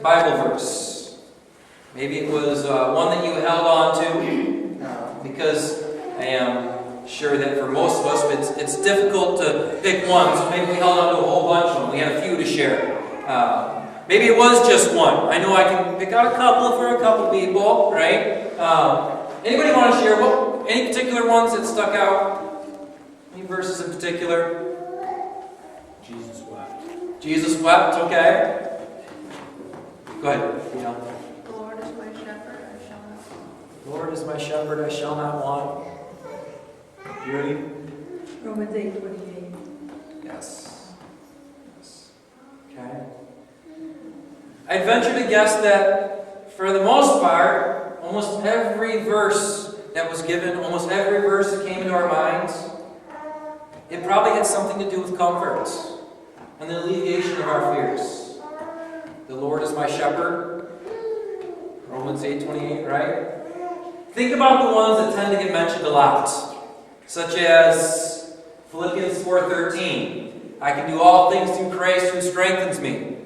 Bible verse. Maybe it was one that you held on to, because I am sure that for most of us it's difficult to pick one, so maybe we held on to a whole bunch of them. We had a few to share. Maybe it was just one. I know I can pick out a couple for a couple people, right? Anybody want to share any particular ones that stuck out? Any verses in particular? Jesus wept. Jesus wept, okay. Go ahead. Yeah. The Lord is my shepherd, I shall not want. Lord is my shepherd, I shall not want. You ready? Romans 8:28. Yes. Okay. I'd venture to guess that for the most part, almost every verse that was given, almost every verse that came into our minds, it probably had something to do with comfort and the alleviation of our fears. The Lord is my shepherd. Romans 8:28, right? Think about the ones that tend to get mentioned a lot, such as Philippians 4:13. I can do all things through Christ who strengthens me.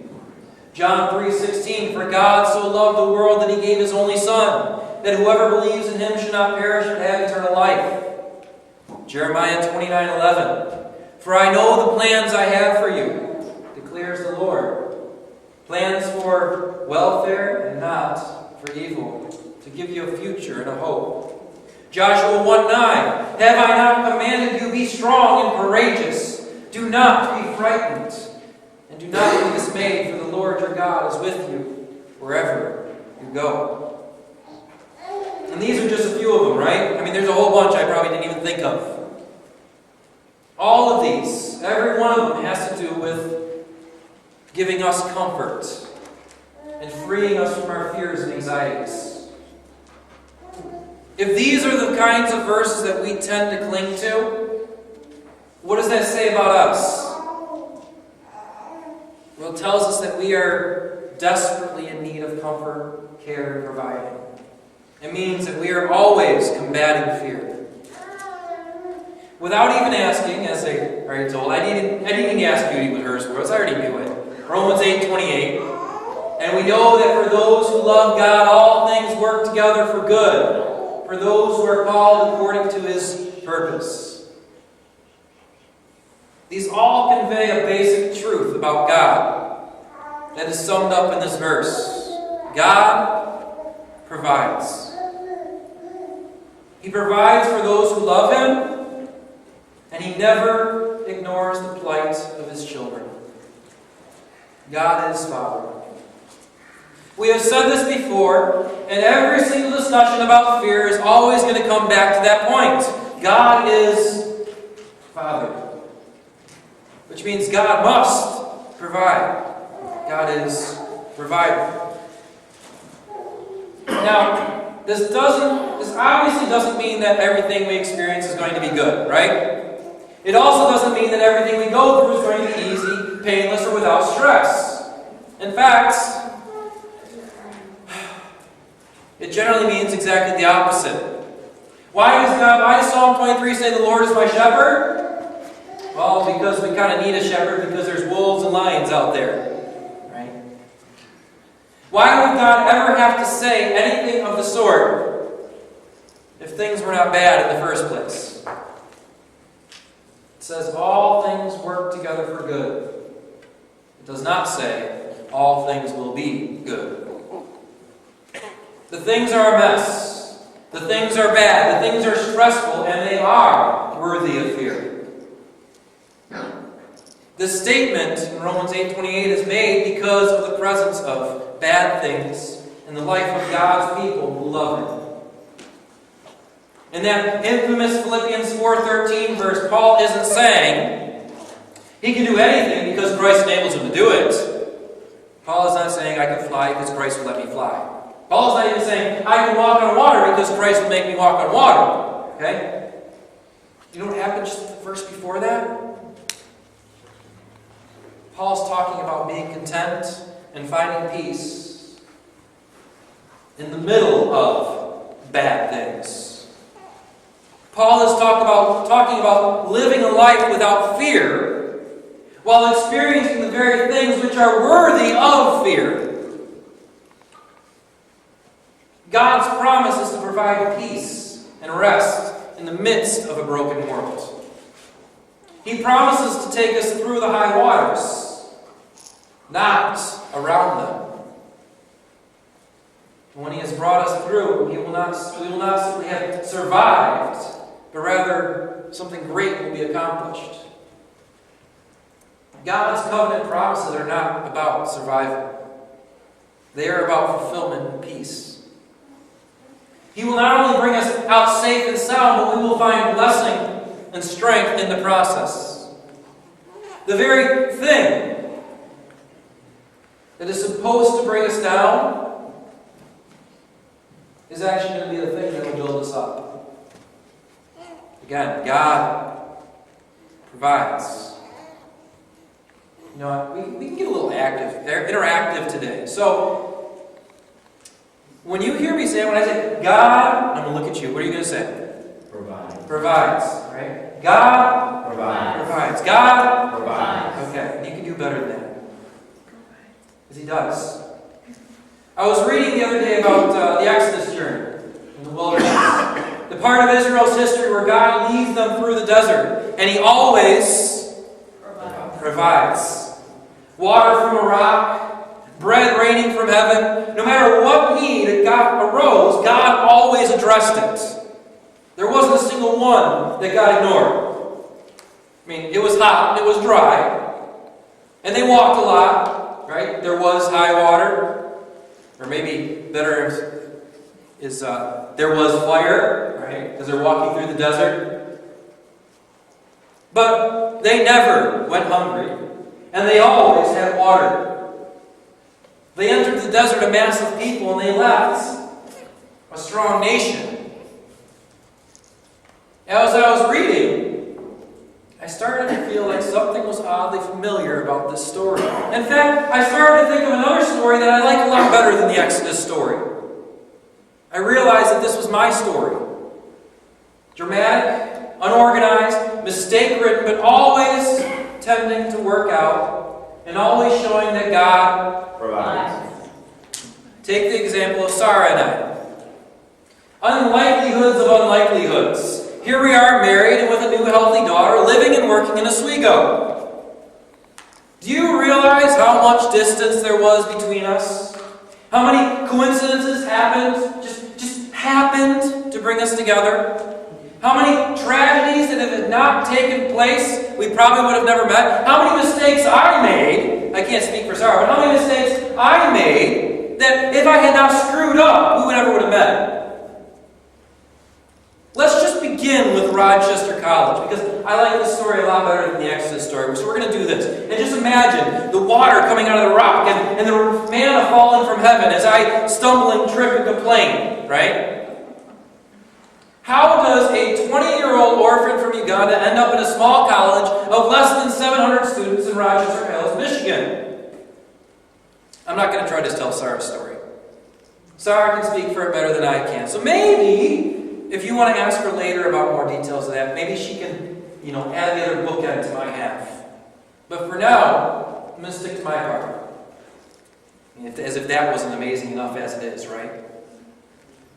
John 3:16. For God so loved the world that He gave His only Son, that whoever believes in Him should not perish but have eternal life. Jeremiah 29:11. For I know the plans I have for you, declares the Lord. Plans for welfare and not for evil, to give you a future and a hope. Joshua 1:9. Have I not commanded you, be strong and courageous? Do not be frightened, and do not be dismayed, for the Lord your God is with you wherever you go. And these are just a few of them, right? I mean, there's a whole bunch I probably didn't even think of. All of these, every one of them has to do with giving us comfort and freeing us from our fears and anxieties. If these are the kinds of verses that we tend to cling to, what does that say about us? Well, it tells us that we are desperately in need of comfort, care, and providing. It means that we are always combating fear. Without even asking, as I already told, I didn't even ask Judy what hers was. I already knew it. Romans 8:28. And we know that for those who love God, all things work together for good, for those who are called according to His purpose. These all convey a basic truth about God that is summed up in this verse. God provides. He provides for those who love Him, and He never ignores the plight of His children. God is Father. We have said this before, and every single discussion about fear is always going to come back to that point. God is Father. Which means God must provide. God is provider. Now, this obviously doesn't mean that everything we experience is going to be good, right? It also doesn't mean that everything we go through is going to be easy, painless, or without stress. In fact, it generally means exactly the opposite. Why does Psalm 23 say the Lord is my shepherd? Well, because we kind of need a shepherd because there's wolves and lions out there. Right? Why would God ever have to say anything of the sort if things were not bad in the first place? It says all things work together for good. It does not say all things will be good. The things are a mess. The things are bad. The things are stressful, and they are worthy of fear. This statement in Romans 8:28 is made because of the presence of bad things in the life of God's people who love Him. In that infamous Philippians 4:13 verse, Paul isn't saying he can do anything because Christ enables him to do it. Paul is not saying I can fly because Christ will let me fly. Paul is not even saying I can walk on water because Christ will make me walk on water. Okay? You know what happened just the verse before that? Paul's talking about being content and finding peace in the middle of bad things. Paul is talking about living a life without fear while experiencing the very things which are worthy of fear. God's promise is to provide peace and rest in the midst of a broken world. He promises to take us through the high waters, not around them. And when He has brought us through, we will not simply have survived, but rather something great will be accomplished. God's covenant promises are not about survival. They are about fulfillment and peace. He will not only bring us out safe and sound, but we will find blessing and strength in the process. The very thing that is supposed to bring us down is actually going to be the thing that will build us up. Again, God provides. You know, we can get a little interactive today. So, when you hear me say, when I say, God, I'm going to look at you, what are you going to say? Provides, right? God provides. God Provides. Okay, you can do better than that. Because He does. I was reading the other day about the Exodus journey in the wilderness. The part of Israel's history where God leads them through the desert. And He always provides. Water from a rock, bread raining from heaven. No matter what need God arose, God always addressed it. There wasn't a single one that God ignored. I mean, it was hot, it was dry, and they walked a lot, right? There was high water, or maybe better is there was fire, right? Because they're walking through the desert. But they never went hungry, and they always had water. They entered the desert a mass of people, and they left a strong nation. As I was reading, I started to feel like something was oddly familiar about this story. In fact, I started to think of another story that I like a lot better than the Exodus story. I realized that this was my story. Dramatic, unorganized, mistake-ridden, but always tending to work out, and always showing that God Provides. Take the example of Sarah and I. Unlikelihoods of unlikelihoods. Here we are, married and with a new healthy daughter, living and working in Oswego. Do you realize how much distance there was between us? How many coincidences happened, just happened to bring us together? How many tragedies that if had not taken place, we probably would have never met? How many mistakes I made, I can't speak for Sarah, but how many mistakes I made that if I had not screwed up, we never would have met? Let's just begin with Rochester College, because I like this story a lot better than the Exodus story. So we're going to do this. And just imagine the water coming out of the rock and the manna falling from heaven as I stumble and trip and complain, right? How does a 20-year-old orphan from Uganda end up in a small college of less than 700 students in Rochester Hills, Michigan? I'm not going to try to tell Sarah's story. Sarah can speak for it better than I can. So maybe, if you want to ask her later about more details of that, maybe she can, add the other bookend to my half. But for now, I'm going to stick to my part. As if that wasn't amazing enough as it is, right?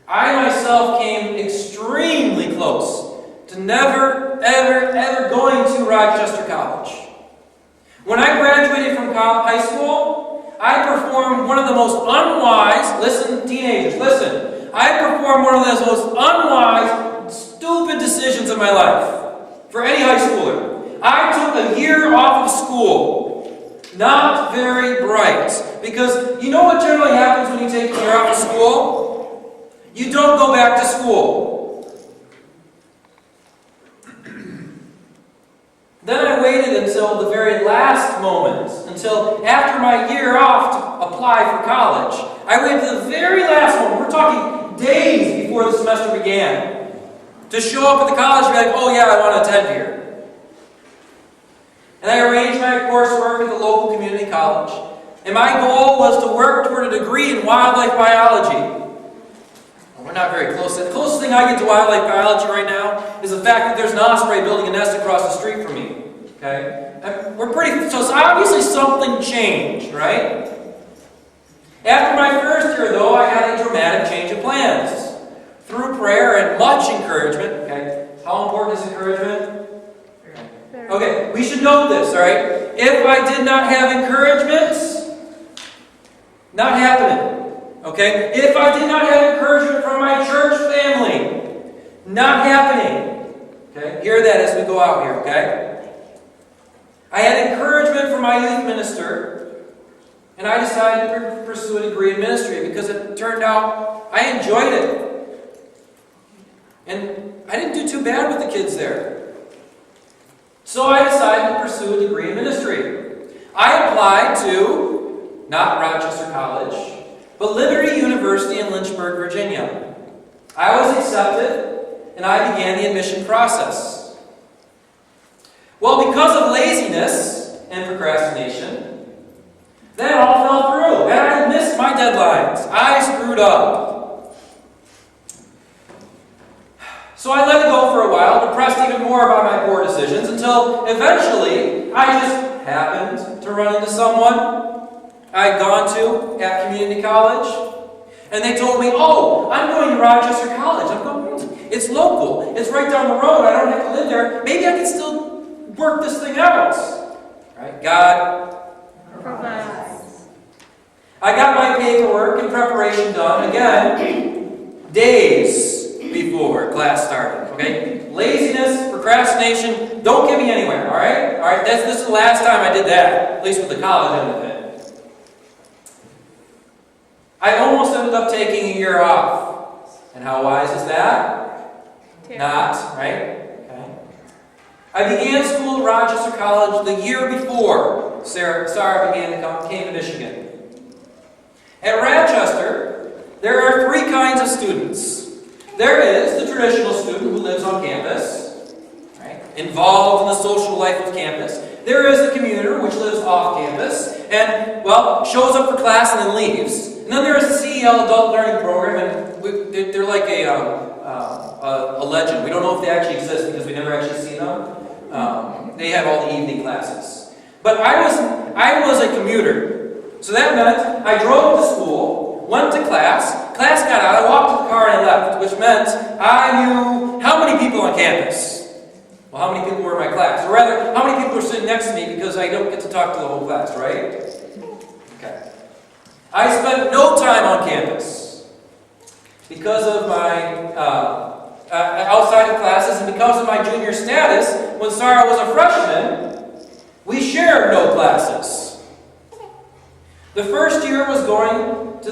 I myself came extremely close to never, ever going to Rochester College. When I graduated from high school, I performed one of the most unwise, listen, teenagers, listen, I performed one of those most unwise, stupid decisions of my life for any high schooler. I took a year off of school. Not very bright. Because you know what generally happens when you take a year off of school? You don't go back to school. Then I waited until the very last moment, until after my year off to apply for college. I waited to the very last moment. We're talking days before the semester began, to show up at the college and be like, oh yeah, I want to attend here. And I arranged my coursework at the local community college. And my goal was to work toward a degree in wildlife biology. Well, we're not very close. The closest thing I get to wildlife biology right now is the fact that there's an osprey building a nest across the street from me. Okay? So obviously something changed, right? After my first year year, though, I had a dramatic change of plans. Through prayer and much encouragement, okay, how important is encouragement? Okay, we should note this, alright? If I did not have encouragement, not happening. Okay? If I did not have encouragement from my church family, not happening. Okay? Hear that as we go out here, okay? I had encouragement from my youth minister, and I decided to pursue a degree in ministry because it turned out I enjoyed it. And I didn't do too bad with the kids there. So I decided to pursue a degree in ministry. I applied to, not Rochester College, but Liberty University in Lynchburg, Virginia. I was accepted, and I began the admission process. Well, because of laziness and procrastination, that all fell through, and I missed my deadlines. I screwed up. So I let it go for a while, depressed even more about my poor decisions, until eventually I just happened to run into someone I'd gone to at community college. And they told me, oh, I'm going to Rochester College. I'm going, it's local. It's right down the road. I don't have to live there. Maybe I can still work this thing out. Right? God Provides. I got my paperwork and preparation done, again, days before class started, okay? Laziness, procrastination, don't get me anywhere, all right? All right, this is the last time I did that, at least with the college end of it. I almost ended up taking a year off. And how wise is that? Not, right? Okay. I began school at Rochester College the year before Sarah came to Michigan. At Rochester, there are three kinds of students. There is the traditional student who lives on campus, right, involved in the social life of campus. There is the commuter, which lives off campus, and, well, shows up for class and then leaves. And then there is the CEL Adult Learning Program, and they're like a legend. We don't know if they actually exist because we never actually see them. They have all the evening classes. But I was a commuter. So that meant I drove to school, went to class got out, I walked to the car and I left, which meant I knew how many people on campus. Well, how many people were in my class? Or rather, how many people were sitting next to me because I don't get to talk to the whole class, right? Okay. I spent no time on campus because of my outside of classes and because of my junior status. When Sarah was a freshman, we shared no classes. The first year we spent going to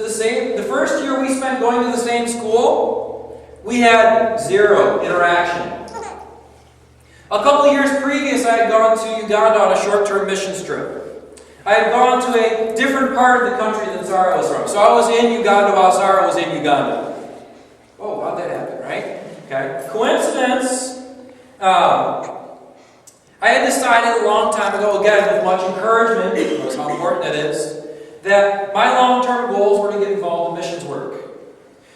the same school, we had zero interaction. A couple of years previous, I had gone to Uganda on a short-term missions trip. I had gone to a different part of the country than Sarah was from. So I was in Uganda while Sarah was in Uganda. Oh, how'd that happen, right? Okay. Coincidence. I had decided a long time ago, again, with much encouragement, knows how important that is, that my long-term goals were to get involved in missions work.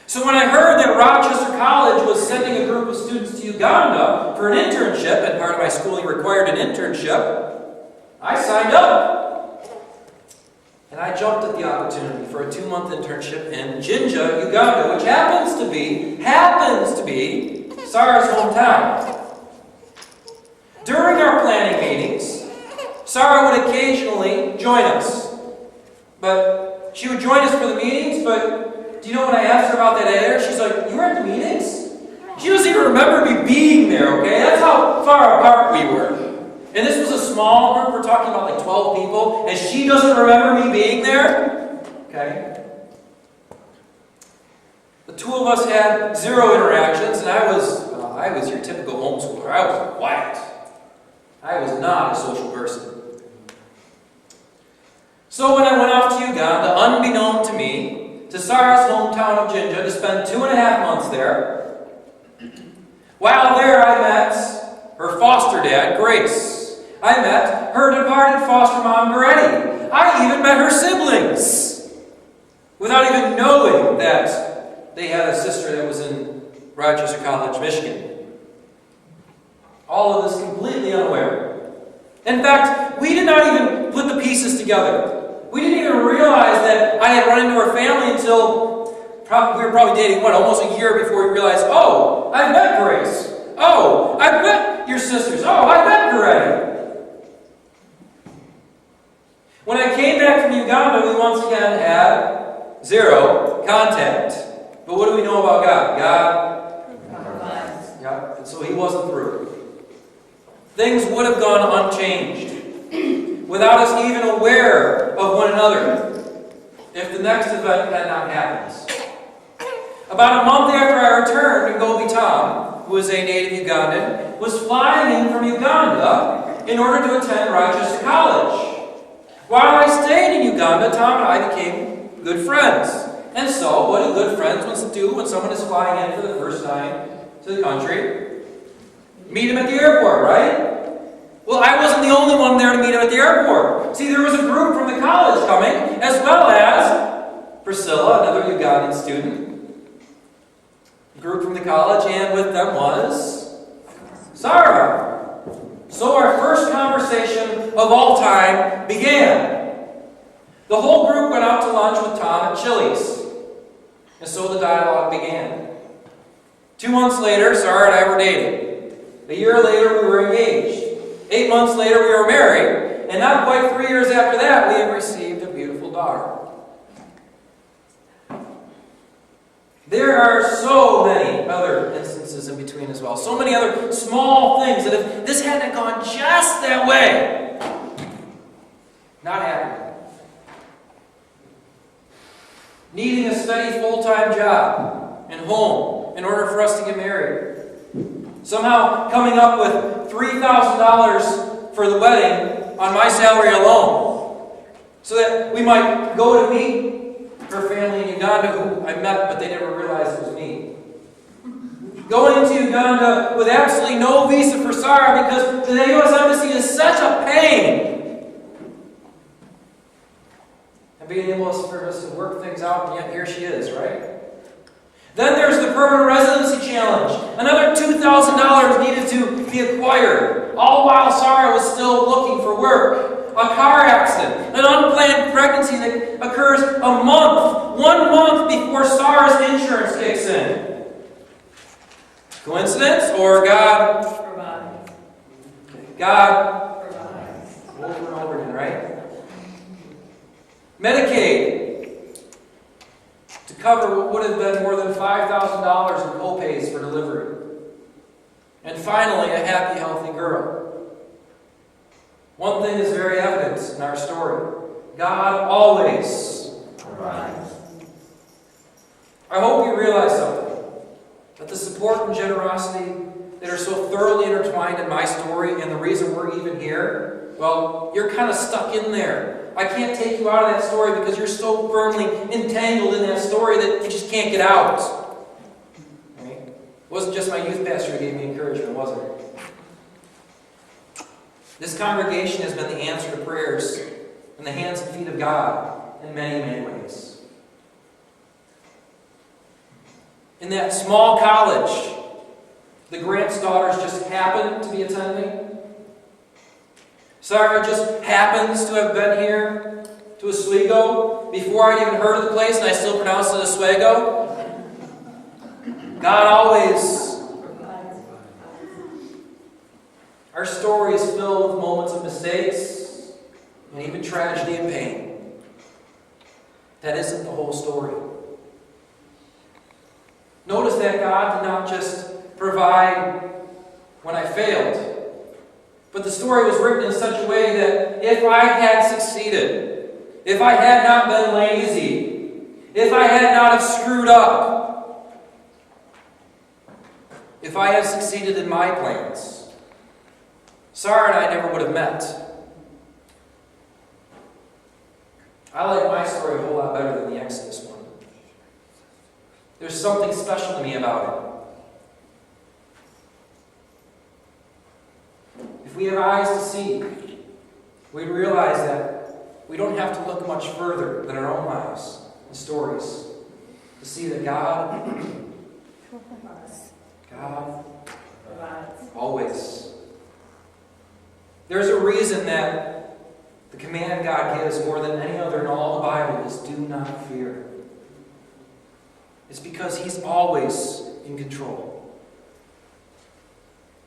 So when I heard that Rochester College was sending a group of students to Uganda for an internship, and part of my schooling required an internship, I signed up. And I jumped at the opportunity for a 2-month internship in Jinja, Uganda, which happens to be Sarah's hometown. During our planning meetings, Sarah would occasionally join us. But she would join us for the meetings, but do you know when I asked her about that air, she's like, you were at the meetings? She doesn't even remember me being there, okay? That's how far apart we were. And this was a small group, we're talking about like 12 people, and she doesn't remember me being there? Okay? The two of us had zero interactions, and I was your typical homeschooler. I was quiet. I was not a social person. So when I went off to Uganda, unbeknown to me, to Sarah's hometown of Jinja to spend 2.5 months there, while there I met her foster dad, Grace. I met her departed foster mom, Goretti. I even met her siblings, without even knowing that they had a sister that was in Rochester College, Michigan. All of this completely unaware. In fact, we did not even put the pieces together. We didn't even realize that I had run into her family until we were probably dating, almost a year before we realized, oh, I've met Grace. Oh, I've met your sisters. Oh, I've met Greg. When I came back from Uganda, we once again had zero contact. But what do we know about God? God provides. Yeah, and so He wasn't through. Things would have gone unchanged without us even aware of one another if the next event had not happened. About a month after I returned, Ngobi Tom, who is a native Ugandan, was flying in from Uganda in order to attend Rochester College. While I stayed in Uganda, Tom and I became good friends. And so, what do good friends do when someone is flying in for the first time to the country? Meet him at the airport, right? Well, I wasn't the only one there to meet him at the airport. See, there was a group from the college coming, as well as Priscilla, another Ugandan student. A group from the college, and with them was Sarah. So our first conversation of all time began. The whole group went out to lunch with Tom at Chili's. And so the dialogue began. 2 months later, Sarah and I were dating. A year later, we were engaged. 8 months later, we were married. And not quite 3 years after that, we have received a beautiful daughter. There are so many other instances in between as well. So many other small things that if this hadn't gone just that way, not happening. Needing a steady full-time job and home in order for us to get married. Somehow coming up with $3,000 for the wedding on my salary alone. So that we might go to meet her family in Uganda, who I met, but they never realized it was me. Going to Uganda with absolutely no visa for Sarah because the U.S. Embassy is such a pain. And being able for us to work things out, and yet here she is, right? Then there's the permanent residency challenge. Another $2,000 needed to be acquired, all while Sarah was still looking for work. A car accident, an unplanned pregnancy that occurs one month before Sarah's insurance kicks in. Coincidence or God? Provides. God provides. Over and over again, right? Medicaid to cover what would have been more than $5,000 in co-pays for delivery. And finally, a happy, healthy girl. One thing is very evident in our story. God always provides. I hope you realize something. That the support and generosity that are so thoroughly intertwined in my story and the reason we're even here, well, you're kind of stuck in there. I can't take you out of that story because you're so firmly entangled in that story that you just can't get out. Right? It wasn't just my youth pastor who gave me encouragement, was it? This congregation has been the answer to prayers in the hands and feet of God in many, many ways. In that small college, the Grant's daughters just happened to be attending. Sarah just happens to have been here to Oswego before I'd even heard of the place, and I still pronounce it Oswego. God always. Our story is filled with moments of mistakes and even tragedy and pain. That isn't the whole story. Notice that God did not just provide when I failed, but the story was written in such a way that if I had succeeded, if I had not been lazy, if I had not have screwed up, if I had succeeded in my plans, Sarah and I never would have met. I like my story a whole lot better than the Exodus one. There's something special to me about it. If we have eyes to see, we realize that we don't have to look much further than our own lives and stories to see that God always. There's a reason that the command God gives more than any other in all the Bible is do not fear. is because He's always in control.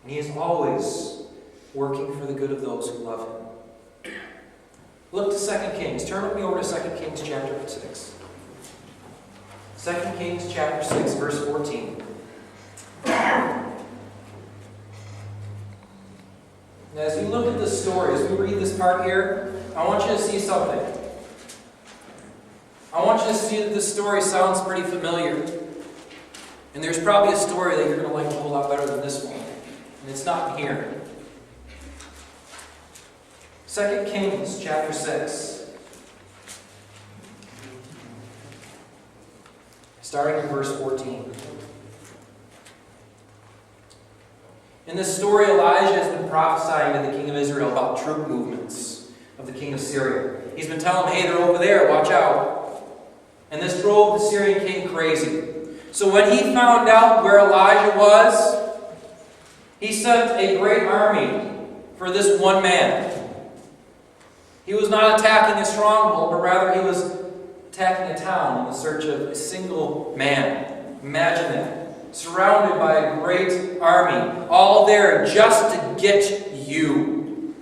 And He is always working for the good of those who love Him. Look to 2 Kings. Turn with me over to 2 Kings chapter 6. 2 Kings chapter 6, verse 14. Now, as we look at this story, as we read this part here, I want you to see something. I want you to see that this story sounds pretty familiar. And there's probably a story that you're going to like a whole lot better than this one. And it's not here. 2 Kings chapter 6. Starting in verse 14. In this story, Elijah has been prophesying to the king of Israel about troop movements of the king of Syria. He's been telling him, hey, they're over there, watch out. And this drove the Syrian king crazy. So when he found out where Elijah was, he sent a great army for this one man. He was not attacking a stronghold, but rather he was attacking a town in the search of a single man. Imagine that. Surrounded by a great army, all there just to get you.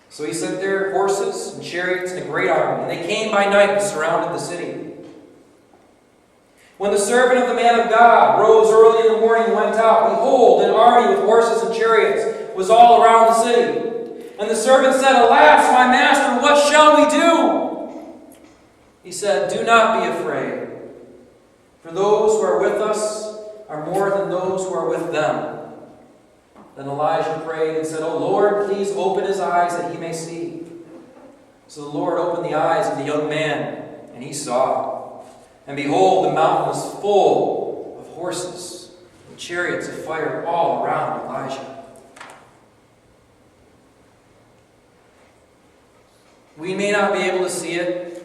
So he sent their horses and chariots and a great army, and they came by night and surrounded the city. When the servant of the man of God rose early in the morning and went out, behold, an army with horses and chariots was all around the city. And the servant said, Alas, my master, what shall we do? He said, Do not be afraid, for those who are with us are more than those who are with them. Then Elijah prayed and said, O Lord, please open his eyes that he may see. So the Lord opened the eyes of the young man, and he saw. And behold, the mountain was full of horses and chariots of fire all around Elijah. We may not be able to see it.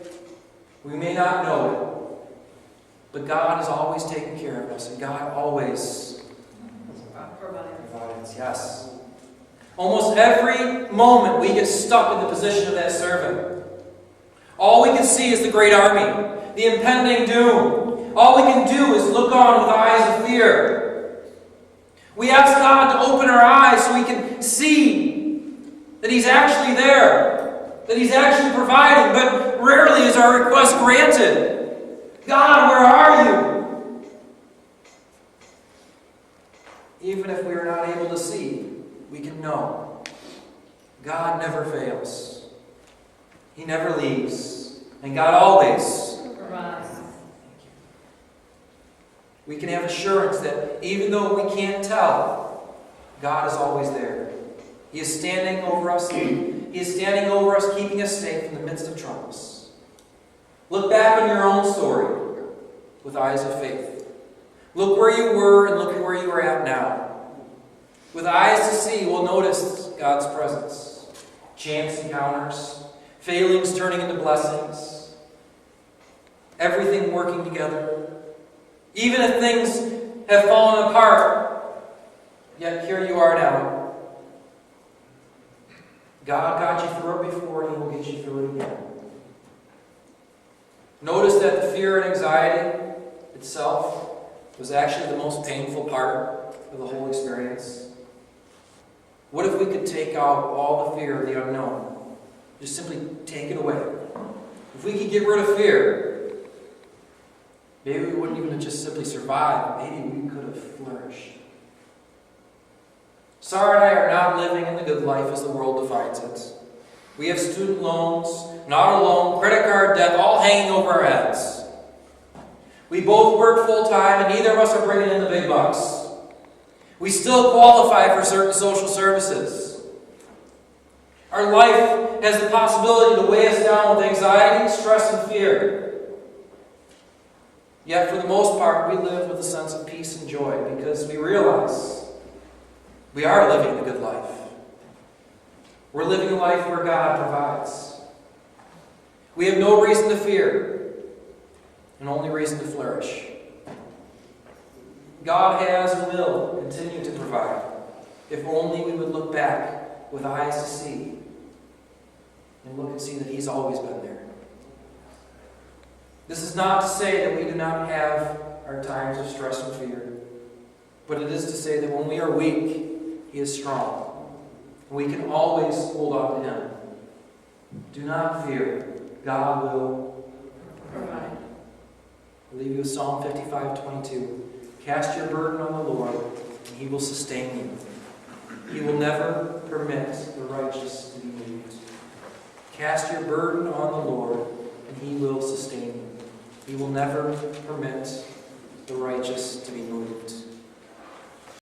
We may not know it. But God is always taking care of us. And God always provides. Yes. Almost every moment we get stuck in the position of that servant. All we can see is the great army. The impending doom. All we can do is look on with eyes of fear. We ask God to open our eyes so we can see that He's actually there, that He's actually providing, but rarely is our request granted. God, where are you? Even if we are not able to see, we can know. God never fails. He never leaves. And God always provides. We can have assurance that even though we can't tell, God is always there. He is standing over us. He is standing over us, keeping us safe in the midst of troubles. Look back on your own story with eyes of faith. Look where you were and look at where you are at now. With eyes to see, we'll notice God's presence. Chance encounters, failings turning into blessings, everything working together. Even if things have fallen apart, yet here you are now. God got you through it before, and He will get you through it again. Notice that the fear and anxiety itself was actually the most painful part of the whole experience. What if we could take out all the fear of the unknown? Just simply take it away. If we could get rid of fear, maybe we wouldn't even just simply survive. Maybe we could have flourished. Sarah and I are not living in the good life as the world defines it. We have student loans, an auto loan, credit card debt, all hanging over our heads. We both work full-time, and neither of us are bringing in the big bucks. We still qualify for certain social services. Our life has the possibility to weigh us down with anxiety, stress, and fear. Yet, for the most part, we live with a sense of peace and joy because we realize we are living the good life. We're living a life where God provides. We have no reason to fear and only reason to flourish. God has and will continue to provide if only we would look back with eyes to see and look and see that He's always been there. This is not to say that we do not have our times of stress and fear, but it is to say that when we are weak, He is strong. We can always hold on to Him. Do not fear. God will provide. I leave you with Psalm 55:22. Cast your burden on the Lord, and He will sustain you. He will never permit the righteous to be moved. Cast your burden on the Lord, and He will sustain you. He will never permit the righteous to be moved.